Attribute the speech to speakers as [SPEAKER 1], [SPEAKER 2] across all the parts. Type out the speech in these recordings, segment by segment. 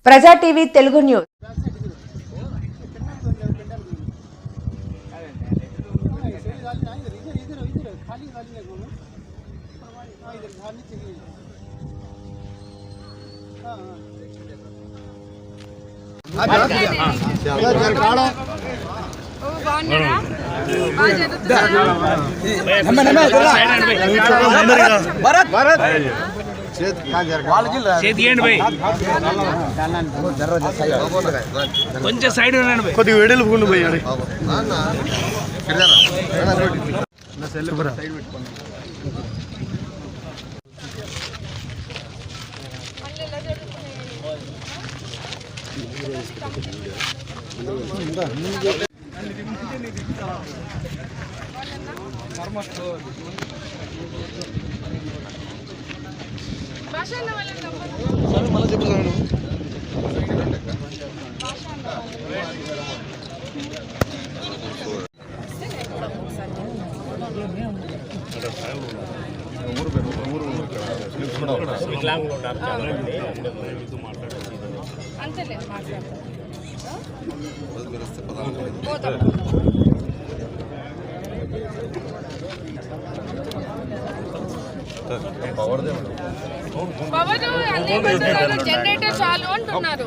[SPEAKER 1] ప్రజా TV Telugu news.
[SPEAKER 2] కొంచెం side కొద్దిగా వేడలు పోయాడు.
[SPEAKER 3] జనరేటర్ చాలు అంటున్నారు.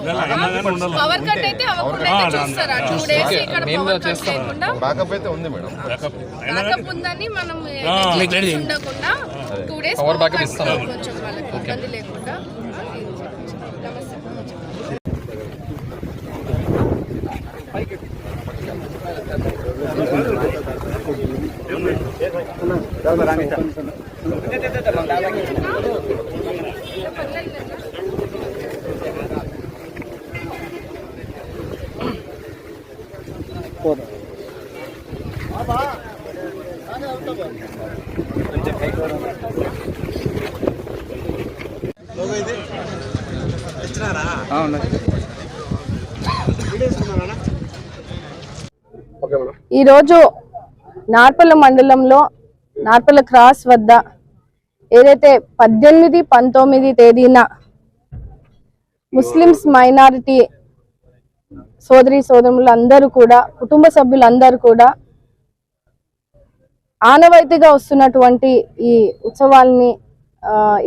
[SPEAKER 3] పవర్ కట్ అయితే అవ్వకుండా చూస్తారా? 2 days ఇక్కడ పవర్ కట్ లేకుండా బ్యాకప్ ఉందని మనం ఉండకుండా 2 days పవర్ బ్యాకప్ ఇస్తాం. కొంచెం వాళ్ళకి ఇబ్బంది లేకుండా.
[SPEAKER 4] ఈరోజు నార్పల మండలంలో నార్పల క్రాస్ వద్ద ఏదైతే 18, 19 తేదీన ముస్లిమ్స్ మైనారిటీ సోదరులందరూ కూడా, కుటుంబ సభ్యులందరూ కూడా ఆనవాయితీగా వస్తున్నటువంటి ఈ ఉత్సవాల్ని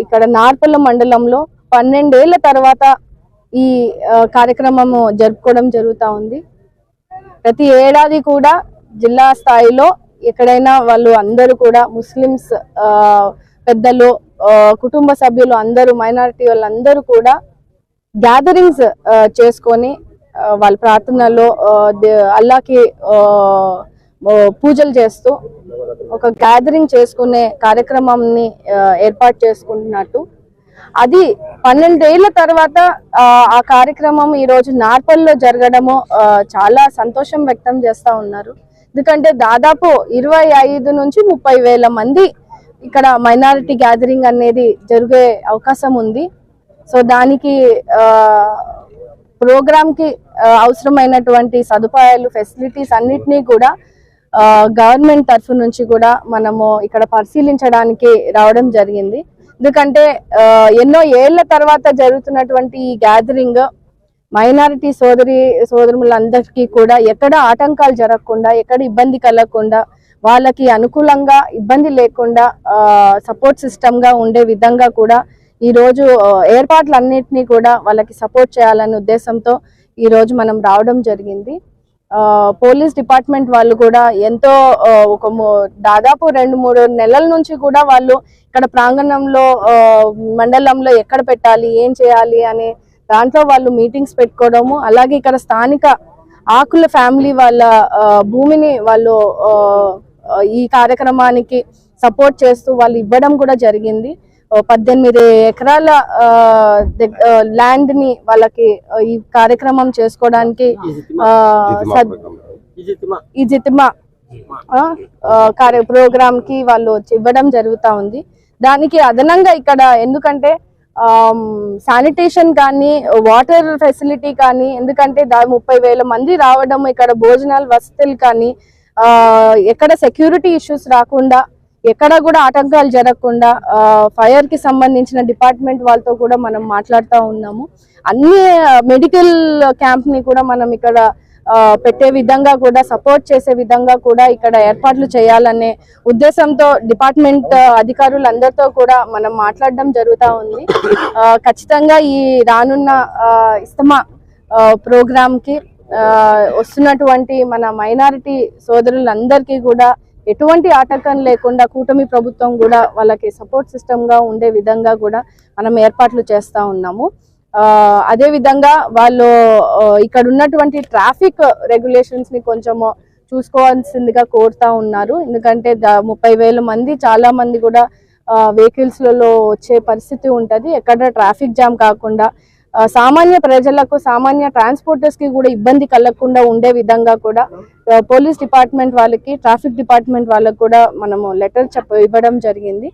[SPEAKER 4] ఇక్కడ నార్పల మండలంలో 12 ఏళ్ల తర్వాత ఈ కార్యక్రమము జరుపుకోవడం జరుగుతూ ఉంది. ప్రతి ఏడాది కూడా జిల్లా స్థాయిలో ఎక్కడైనా వాళ్ళు అందరూ కూడా ముస్లిమ్స్ పెద్దలు, కుటుంబ సభ్యులు అందరూ, మైనారిటీ వాళ్ళందరూ కూడా గ్యాదరింగ్స్ చేసుకొని వాళ్ళ ప్రార్థనలో అల్లాకి పూజలు చేస్తూ ఒక గ్యాదరింగ్ చేసుకునే కార్యక్రమాన్ని ఏర్పాటు చేసుకుంటున్నట్టు. అది 12 ఏళ్ల తర్వాత ఆ కార్యక్రమం ఈరోజు నార్పల్లో జరగడము చాలా సంతోషం వ్యక్తం చేస్తూ ఉన్నారు. ఎందుకంటే దాదాపు 25 నుంచి 30 వేల మంది ఇక్కడ మైనారిటీ గ్యాదరింగ్ అనేది జరిగే అవకాశం ఉంది. సో దానికి ప్రోగ్రామ్కి అవసరమైనటువంటి సదుపాయాలు, ఫెసిలిటీస్ అన్నిటినీ కూడా గవర్నమెంట్ తరఫు నుంచి కూడా మనము ఇక్కడ పరిశీలించడానికి రావడం జరిగింది. ఎందుకంటే ఎన్నో ఏళ్ల తర్వాత జరుగుతున్నటువంటి ఈ గ్యాదరింగ్ మైనారిటీ సోదరులందరికీ కూడా ఎక్కడ ఆటంకాలు జరగకుండా, ఎక్కడ ఇబ్బంది కలగకుండా, వాళ్ళకి అనుకూలంగా ఇబ్బంది లేకుండా సపోర్ట్ సిస్టమ్ గా ఉండే విధంగా కూడా ఈరోజు ఏర్పాట్లన్నింటినీ కూడా వాళ్ళకి సపోర్ట్ చేయాలనే ఉద్దేశంతో ఈరోజు మనం రావడం జరిగింది. పోలీస్ డిపార్ట్మెంట్ వాళ్ళు కూడా ఎంతో దాదాపు 2-3 నెలల నుంచి కూడా వాళ్ళు ఇక్కడ ప్రాంగణంలో మండలంలో ఎక్కడ పెట్టాలి, ఏం చేయాలి అనే దాంట్లో వాళ్ళు మీటింగ్స్ పెట్టుకోవడము, అలాగే ఇక్కడ స్థానిక ఆకుల ఫ్యామిలీ వాళ్ళ భూమిని వాళ్ళు ఈ కార్యక్రమానికి సపోర్ట్ చేస్తూ వాళ్ళు ఇవ్వడం కూడా జరిగింది. 18 ఎకరాల ల్యాండ్ ని వాళ్ళకి ఈ కార్యక్రమం చేసుకోవడానికి ఈజితిమా ప్రోగ్రామ్ కి వాళ్ళు ఇవ్వడం జరుగుతూ ఉంది. దానికి అదనంగా ఇక్కడ ఎందుకంటే శానిటేషన్ కానీ, వాటర్ ఫెసిలిటీ కానీ, ఎందుకంటే 30,000 మంది రావడం, ఇక్కడ భోజనాల వసతులు కానీ, ఎక్కడ సెక్యూరిటీ ఇష్యూస్ రాకుండా ఎక్కడ కూడా ఆటంకాలు జరగకుండా ఫైర్ కి సంబంధించిన డిపార్ట్మెంట్ వాళ్ళతో కూడా మనం మాట్లాడుతూ ఉన్నాము. అన్ని మెడికల్ క్యాంప్ ని కూడా మనం ఇక్కడ పెట్టే విధంగా కూడా సపోర్ట్ చేసే విధంగా కూడా ఇక్కడ ఏర్పాట్లు చేయాలనే ఉద్దేశంతో డిపార్ట్మెంట్ అధికారులందరితో కూడా మనం మాట్లాడడం జరుగుతూ ఉంది. ఖచ్చితంగా ఈ రానున్న ఇస్తమా ప్రోగ్రామ్ కి వస్తున్నటువంటి మన మైనారిటీ సోదరులందరికీ కూడా ఎటువంటి ఆటంకం లేకుండా కూటమి ప్రభుత్వం కూడా వాళ్ళకి సపోర్ట్ సిస్టమ్ గా ఉండే విధంగా కూడా మనం ఏర్పాట్లు చేస్తా ఉన్నాము. అదే విధంగా వాళ్ళు ఇక్కడ ఉన్నటువంటి ట్రాఫిక్ రెగ్యులేషన్స్ ని కొంచెం చూసుకోవాల్సిందిగా కోరుతా ఉన్నారు. ఎందుకంటే 30,000 మంది చాలా మంది కూడా వెహికల్స్ లలో వచ్చే పరిస్థితి ఉంటది. ఎక్కడ ట్రాఫిక్ జామ్ కాకుండా సామాన్య ప్రజలకు సామాన్య ట్రాన్స్పోర్టర్స్ కి కూడా ఇబ్బంది కలగకుండా ఉండే విధంగా కూడా పోలీస్ డిపార్ట్మెంట్ వాళ్ళకి ట్రాఫిక్ డిపార్ట్మెంట్ వాళ్ళకి కూడా మనము లెటర్ ఇవ్వడం జరిగింది.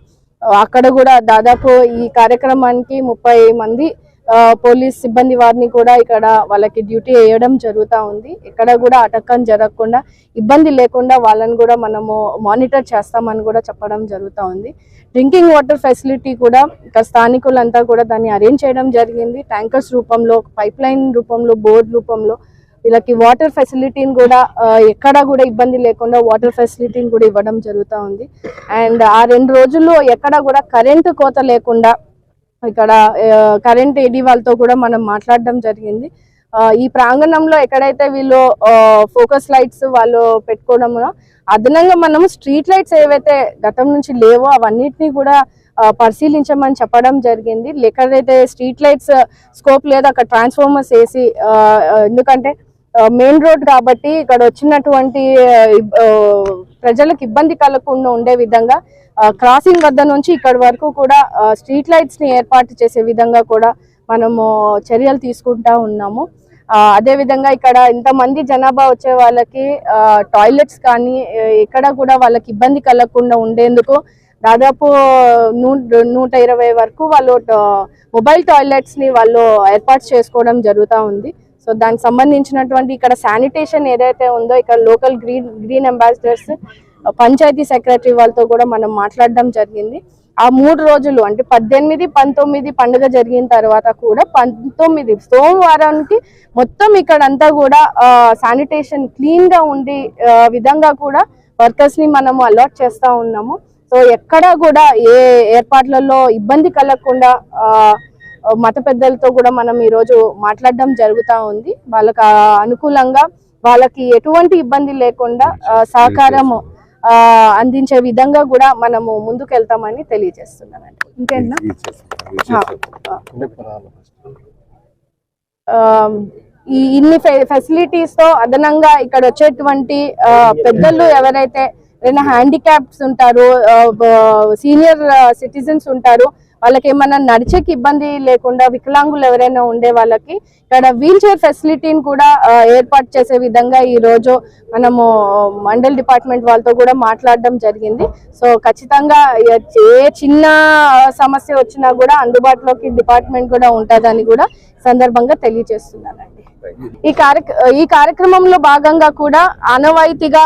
[SPEAKER 4] అక్కడ కూడా దాదాపు ఈ కార్యక్రమానికి 30 మంది పోలీస్ సిబ్బంది వారిని కూడా ఇక్కడ వాళ్ళకి డ్యూటీ వేయడం జరుగుతూ ఉంది. ఇక్కడ కూడా ఆటంకం జరగకుండా ఇబ్బంది లేకుండా వాళ్ళని కూడా మనము మానిటర్ చేస్తామని కూడా చెప్పడం జరుగుతూ ఉంది. డ్రింకింగ్ వాటర్ ఫెసిలిటీ కూడా ఇక్కడ స్థానికులంతా కూడా దాన్ని అరేంజ్ చేయడం జరిగింది. ట్యాంకర్స్ రూపంలో, పైప్ లైన్ రూపంలో, బోర్డు రూపంలో వీళ్ళకి వాటర్ ఫెసిలిటీని కూడా ఎక్కడా కూడా ఇబ్బంది లేకుండా వాటర్ ఫెసిలిటీని కూడా ఇవ్వడం జరుగుతూ ఉంది. అండ్ ఆ 2 రోజుల్లో ఎక్కడా కూడా కరెంటు కోత లేకుండా ఇక్కడ కరెంట్ ఏడీ వాళ్ళతో కూడా మనం మాట్లాడడం జరిగింది. ఈ ప్రాంగణంలో ఎక్కడైతే వీళ్ళు ఫోకస్ లైట్స్ వాళ్ళు పెట్టుకోవడంలో అదనంగా మనము స్ట్రీట్ లైట్స్ ఏవైతే గతం నుంచి లేవో అవన్నిటిని కూడా పరిశీలించమని చెప్పడం జరిగింది. ఎక్కడైతే స్ట్రీట్ లైట్స్ స్కోప్ లేదు అక్కడ ట్రాన్స్ఫార్మర్స్ వేసి, ఎందుకంటే మెయిన్ రోడ్ కాబట్టి ఇక్కడ వచ్చినటువంటి ప్రజలకు ఇబ్బంది కలగకుండా ఉండే విధంగా క్రాసింగ్ వద్ద నుంచి ఇక్కడ వరకు కూడా స్ట్రీట్ లైట్స్ ని ఏర్పాటు చేసే విధంగా కూడా మనము చర్యలు తీసుకుంటా ఉన్నాము. అదే విధంగా ఇక్కడ ఇంతమంది జనాభా వచ్చే వాళ్ళకి టాయిలెట్స్ కానీ ఎక్కడ కూడా వాళ్ళకి ఇబ్బంది కలగకుండా ఉండేందుకు దాదాపు 120 వరకు వాళ్ళు మొబైల్ టాయిలెట్స్ ని వాళ్ళు ఏర్పాటు చేసుకోవడం జరుగుతూ ఉంది. సో దానికి సంబంధించినటువంటి ఇక్కడ శానిటేషన్ ఏదైతే ఉందో ఇక్కడ local green ambassadors, panchayat secretary వాళ్ళతో కూడా మనం మాట్లాడడం జరిగింది. ఆ 3 రోజులు అంటే 18, 19 పండుగ జరిగిన తర్వాత కూడా 19 సోమవారానికి మొత్తం ఇక్కడంతా కూడా శానిటేషన్ క్లీన్ గా ఉండి విధంగా కూడా వర్కర్స్ ని మనము అలాట్ చేస్తా ఉన్నాము. సో ఎక్కడా కూడా ఏ ఏర్పాట్లలో ఇబ్బంది కలగకుండా మత పెద్దలతో కూడా మనం ఈరోజు మాట్లాడడం జరుగుతూ ఉంది. వాళ్ళకి అనుకూలంగా వాళ్ళకి ఎటువంటి ఇబ్బంది లేకుండా సహకారము అందించే విధంగా కూడా మనము ముందుకెళ్తామని తెలియజేస్తున్నానండి. ఇంకేనా ఈ ఇన్ని ఫెసిలిటీస్ తో అదనంగా ఇక్కడ వచ్చేటువంటి పెద్దలు ఎవరైతే ఏదైనా హ్యాండిక్యాప్స్ ఉంటారు, సీనియర్ సిటిజన్స్ ఉంటారు, వాళ్ళకి ఏమన్నా నడిచేకి ఇబ్బంది లేకుండా వికలాంగులు ఎవరైనా ఉండే వాళ్ళకి ఇక్కడ వీల్ చైర్ ఫెసిలిటీని కూడా ఏర్పాటు చేసే విధంగా ఈ రోజు మనము మండల్ డిపార్ట్మెంట్ వాళ్ళతో కూడా మాట్లాడడం జరిగింది. సో ఖచ్చితంగా ఏ చిన్న సమస్య వచ్చినా కూడా అందుబాటులోకి డిపార్ట్మెంట్ కూడా ఉంటుందని కూడా సందర్భంగా తెలియజేస్తున్నానండి. ఈ కార్యక్రమంలో భాగంగా కూడా ఆనవాయితీగా